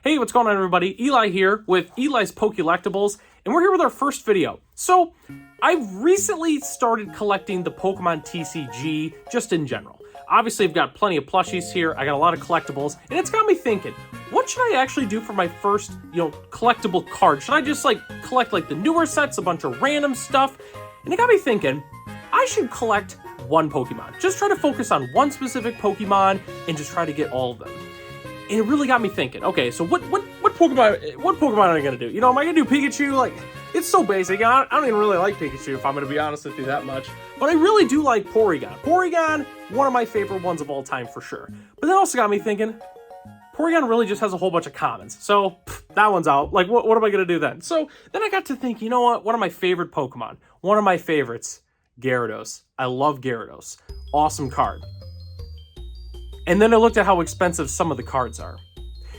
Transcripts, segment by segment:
Hey, what's going on, everybody? Eli here with Eli's Pokelectables, and we're here with our first video. So, I've recently started collecting the Pokemon TCG just in general. Obviously, I've got plenty of plushies here, I got a lot of collectibles, and it's got me thinking, what should I actually do for my first, collectible card? Should I just, collect, the newer sets, a bunch of random stuff? And it got me thinking, I should collect one Pokemon. Just try to focus on one specific Pokemon and just try to get all of them. And it really got me thinking, okay, so what Pokemon am I gonna do? Am I gonna do Pikachu? It's so basic. I don't even really like Pikachu, if I'm gonna be honest with you that much. But I really do like Porygon. Porygon, one of my favorite ones of all time for sure. But that also got me thinking, Porygon really just has a whole bunch of commons. So, that one's out. What am I gonna do then? So, then I got to think, you know what? One of my favorite Pokemon, one of my favorites, Gyarados. I love Gyarados. Awesome card. And then I looked at how expensive some of the cards are.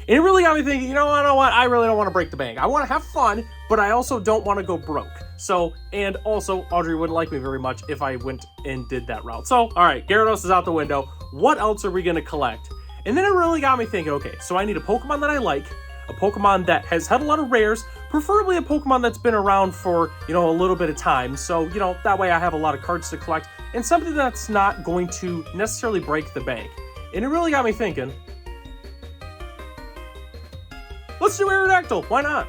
And it really got me thinking, you know what? I really don't want to break the bank. I want to have fun, but I also don't want to go broke. So, and also, Audrey wouldn't like me very much if I went and did that route. So, all right, Gyarados is out the window. What else are we going to collect? And then it really got me thinking, okay, so I need a Pokemon that I like, a Pokemon that has had a lot of rares, preferably a Pokemon that's been around for, a little bit of time. So, that way I have a lot of cards to collect, and something that's not going to necessarily break the bank. And it really got me thinking, let's do Aerodactyl, why not?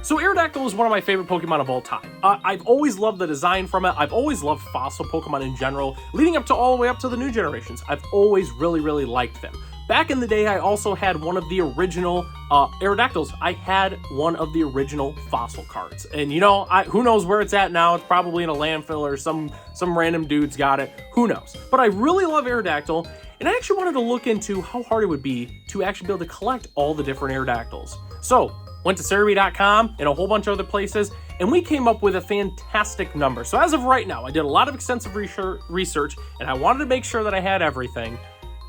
So Aerodactyl is one of my favorite Pokemon of all time. I've always loved the design from it. I've always loved fossil Pokemon in general, leading up to all the way up to the new generations. I've always really liked them. Back in the day, I also had one of the original Aerodactyls. I had one of the original fossil cards. And who knows where it's at now? It's probably in a landfill or some random dude's got it. Who knows? But I really love Aerodactyl. And I actually wanted to look into how hard it would be to actually be able to collect all the different Aerodactyls. So, went to Cerebi.com and a whole bunch of other places, and we came up with a fantastic number. So as of right now, I did a lot of extensive research, and I wanted to make sure that I had everything.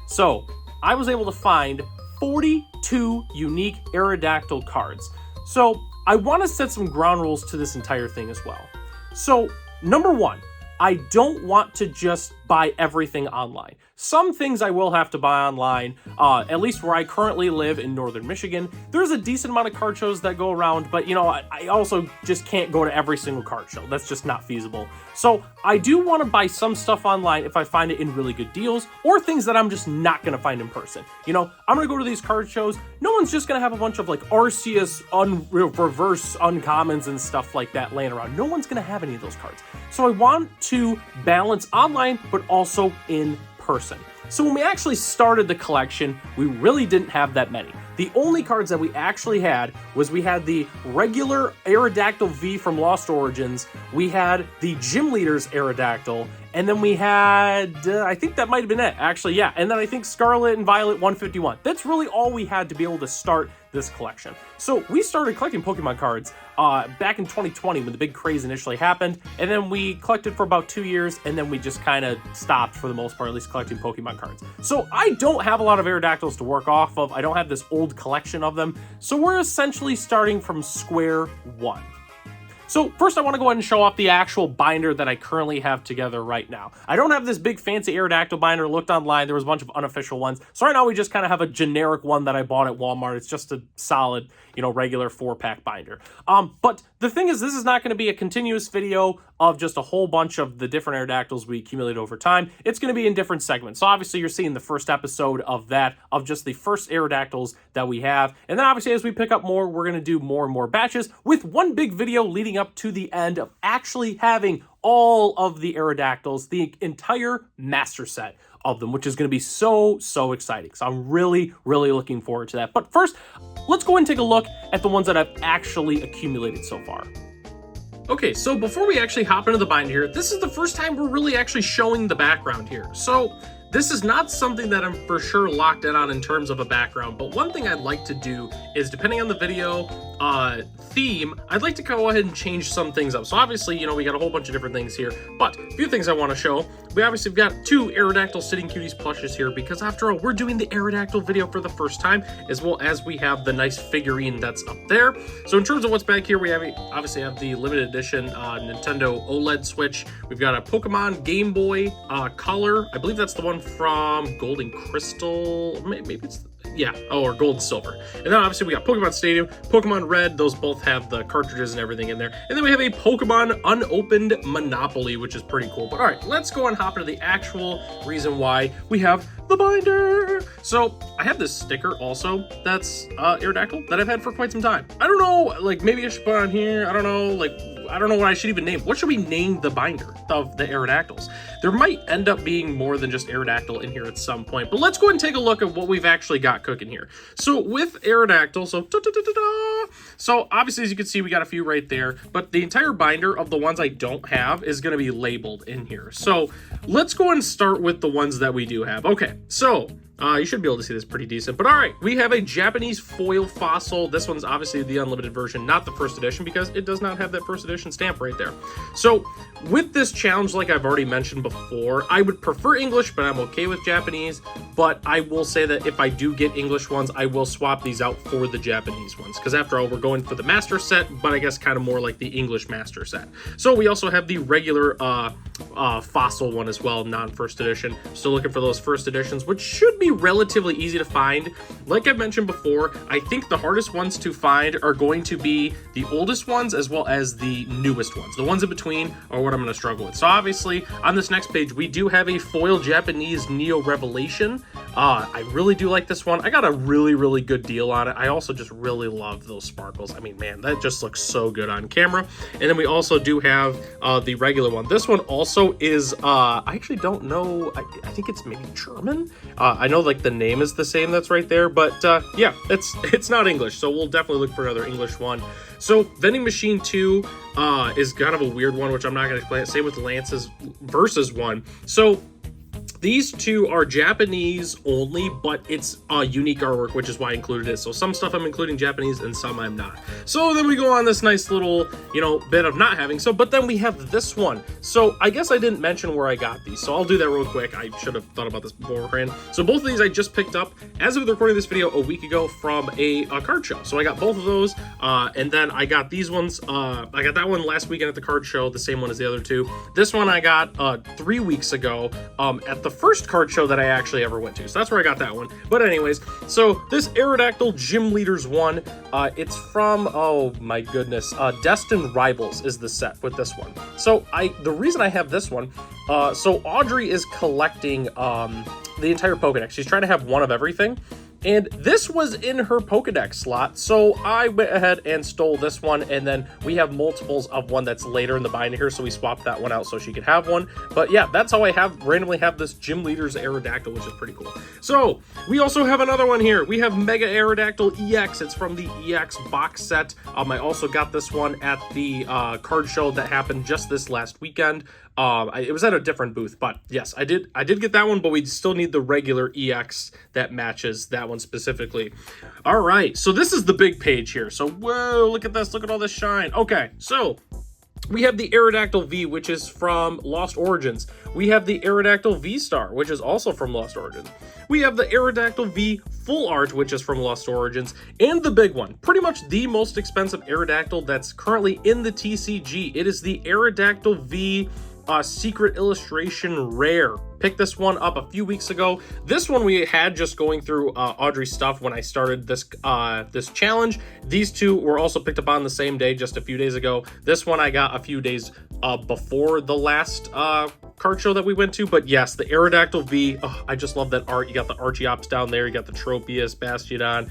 So, I was able to find 42 unique Aerodactyl cards. So, I want to set some ground rules to this entire thing as well. So, number one, I don't want to just buy everything online. Some things I will have to buy online, at least where I currently live in northern Michigan. There's a decent amount of card shows that go around, but I also just can't go to every single card show. That's just not feasible. So I do want to buy some stuff online if I find it in really good deals, or things that I'm just not going to find in person. I'm going to go to these card shows. No one's just going to have a bunch of Arceus reverse uncommons and stuff like that laying around. No one's going to have any of those cards. So I want to balance online, but also in person. So when we actually started the collection, we really didn't have that many. The only cards that we actually had was we had the regular Aerodactyl V from Lost Origins, we had the Gym Leader's Aerodactyl, and then we had, I think that might have been it, actually, yeah, and then I think Scarlet and Violet 151. That's really all we had to be able to start this collection. So we started collecting Pokemon cards back in 2020 when the big craze initially happened, and then we collected for about 2 years, and then we just kind of stopped for the most part, at least collecting Pokemon cards. So I don't have a lot of Aerodactyls to work off of. I don't have this old collection of them, so we're essentially starting from square one. So first I want to go ahead and show off the actual binder that I currently have together right now. I don't have this big fancy Aerodactyl binder. Looked online, there was a bunch of unofficial ones. So right now we just kind of have a generic one that I bought at Walmart. It's just a solid, regular 4-pack binder. But the thing is, this is not going to be a continuous video of just a whole bunch of the different Aerodactyls we accumulated over time. It's going to be in different segments. So obviously you're seeing the first episode of that, of just the first Aerodactyls that we have. And then obviously as we pick up more, we're going to do more and more batches with one big video leading up to the end of actually having all of the Aerodactyls, the entire master set of them, which is going to be so exciting. So I'm really looking forward to that. But first, let's go and take a look at the ones that I've actually accumulated so far. Okay, so before we actually hop into the binder here, this is the first time we're really actually showing the background here. So this is not something that I'm for sure locked in terms of a background, but one thing I'd like to do is, depending on the video theme, I'd like to go ahead and change some things up. So obviously, we got a whole bunch of different things here, but a few things I want to show. We obviously have got 2 Aerodactyl Sitting Cuties plushes here, because after all, we're doing the Aerodactyl video for the first time, as well as we have the nice figurine that's up there. So in terms of what's back here, we obviously have the limited edition Nintendo OLED Switch. We've got a Pokemon Game Boy Color. I believe that's the one from Golden Crystal. Maybe it's yeah, or gold and silver. And then obviously we got Pokemon Stadium, Pokemon Red, those both have the cartridges and everything in there. And then we have a Pokemon Unopened Monopoly, which is pretty cool. But all right, let's go and hop into the actual reason why we have the binder. So I have this sticker also that's Aerodactyl that I've had for quite some time. I don't know, like maybe I should put it on here. I don't know, like I don't know what I should even name. What should we name the binder of the Aerodactyls? There might end up being more than just Aerodactyl in here at some point, but let's go ahead and take a look at what we've actually got cooking here. So with Aerodactyl, so obviously as you can see, we got a few right there, but the entire binder of the ones I don't have is going to be labeled in here. So let's go and start with the ones that we do have. Okay, so you should be able to see this pretty decent. But all right, we have a Japanese foil fossil. This one's obviously the unlimited version, not the first edition, because it does not have that first edition stamp right there. So with this challenge, like I've already mentioned before, I would prefer English, but I'm okay with Japanese. But I will say that if I do get English ones, I will swap these out for the Japanese ones, because after all, we're going for the master set, but I guess kind of more like the English master set. So we also have the regular fossil one as well, non-first edition. Still looking for those first editions, which should be relatively easy to find. Like I mentioned before, I think the hardest ones to find are going to be the oldest ones as well as the newest ones. The ones in between are what I'm going to struggle with. So obviously on this next page, we do have a foil Japanese Neo Revelation. I really do like this one. I got a really good deal on it. I also just really love those sparkles. I mean, man, that just looks so good on camera. And then we also do have the regular one. This one also is, I actually don't know, I think it's maybe German. I know like the name is the same that's right there, but yeah, it's not English, so we'll definitely look for another English one. So Vending Machine 2 is kind of a weird one, which I'm not going to explain. Same with Lance's Versus one. So these two are Japanese only, but it's unique artwork, which is why I included it. So some stuff I'm including Japanese and some I'm not. So then we go on this nice little, bit of not having. So, but then we have this one. So I guess I didn't mention where I got these. So I'll do that real quick. I should have thought about this beforehand. So both of these I just picked up as of the recording of this video a week ago from a card show. So I got both of those. And then I got these ones. I got that one last weekend at the card show, the same one as the other two. This one I got 3 weeks ago at the first card show that I actually ever went to. So that's where I got that one. But anyways, so this Aerodactyl Gym Leaders one, it's from, oh my goodness, Destined Rivals is the set with this one. So the reason I have this one, so Audrey is collecting the entire Pokedex. She's trying to have one of everything. And this was in her Pokedex slot, so I went ahead and stole this one, and then we have multiples of one that's later in the binder here, so we swapped that one out so she could have one. But yeah, that's how I randomly have this Gym Leaders Aerodactyl, which is pretty cool. So we also have another one here. We have Mega Aerodactyl EX. It's from the EX box set. I also got this one at the card show that happened just this last weekend. It was at a different booth, but yes, I did get that one, but we still need the regular EX that matches that one specifically. All right, so this is the big page here. So, whoa, look at this. Look at all this shine. Okay, so we have the Aerodactyl V, which is from Lost Origins. We have the Aerodactyl V-Star, which is also from Lost Origins. We have the Aerodactyl V Full Art, which is from Lost Origins. And the big one, pretty much the most expensive Aerodactyl that's currently in the TCG. It is the Aerodactyl V Secret Illustration Rare. Picked this one up a few weeks ago. This one we had just going through Audrey's stuff when I started this this challenge. These two were also picked up on the same day, just a few days ago. This one I got a few days before the last card show that we went to. But yes, the Aerodactyl V, I just love that art. You got the Archeops down there, you got the Tropius, Bastiodon,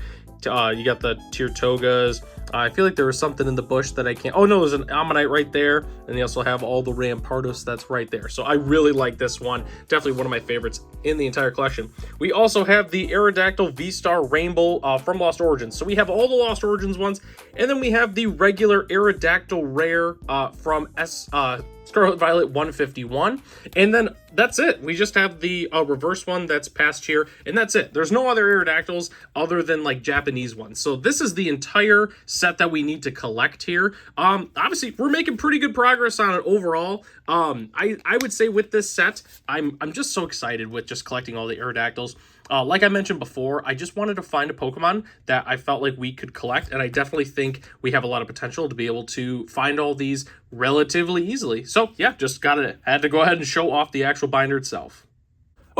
you got the Tirtogas. I feel like there was something in the bush that I can't... Oh, no, there's an Ammonite right there. And they also have all the Rampardos that's right there. So I really like this one. Definitely one of my favorites in the entire collection. We also have the Aerodactyl V-Star Rainbow from Lost Origins. So we have all the Lost Origins ones. And then we have the regular Aerodactyl Rare from Scarlet Violet 151. And then that's it. We just have the reverse one that's past here, and that's it. There's no other Aerodactyls other than like Japanese ones. So this is the entire set that we need to collect here. Obviously, we're making pretty good progress on it overall. I would say with this set, I'm just so excited with just collecting all the Aerodactyls. Like I mentioned before, I just wanted to find a Pokemon that I felt like we could collect, and I definitely think we have a lot of potential to be able to find all these relatively easily. So yeah, just had to go ahead and show off the actual binder itself.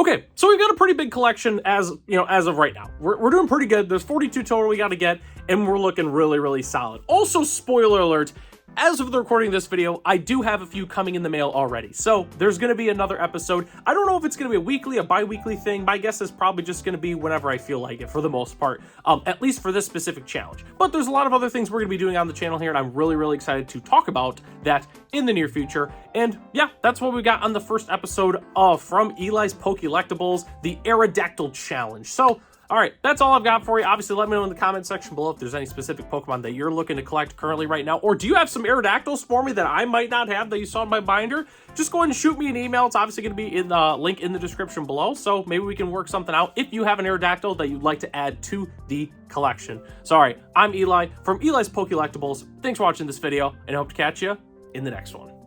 Okay, so we've got a pretty big collection as of right now. We're doing pretty good. There's 42 total we got to get, and we're looking really, really solid. Also, spoiler alert, as of the recording of this video, I do have a few coming in the mail already. So there's going to be another episode. I don't know if it's going to be a weekly, a bi-weekly thing. My guess is probably just going to be whenever I feel like it for the most part, at least for this specific challenge. But there's a lot of other things we're going to be doing on the channel here, and I'm really, really excited to talk about that in the near future. And yeah, that's what we got on the first episode of from Eli's Pokelectables, the Aerodactyl challenge. So all right, that's all I've got for you. Obviously, let me know in the comment section below if there's any specific Pokemon that you're looking to collect currently right now. Or do you have some Aerodactyls for me that I might not have that you saw in my binder? Just go ahead and shoot me an email. It's obviously going to be in the link in the description below. So maybe we can work something out if you have an Aerodactyl that you'd like to add to the collection. So all right, I'm Eli from Eli's Pokelectables. Thanks for watching this video, and I hope to catch you in the next one.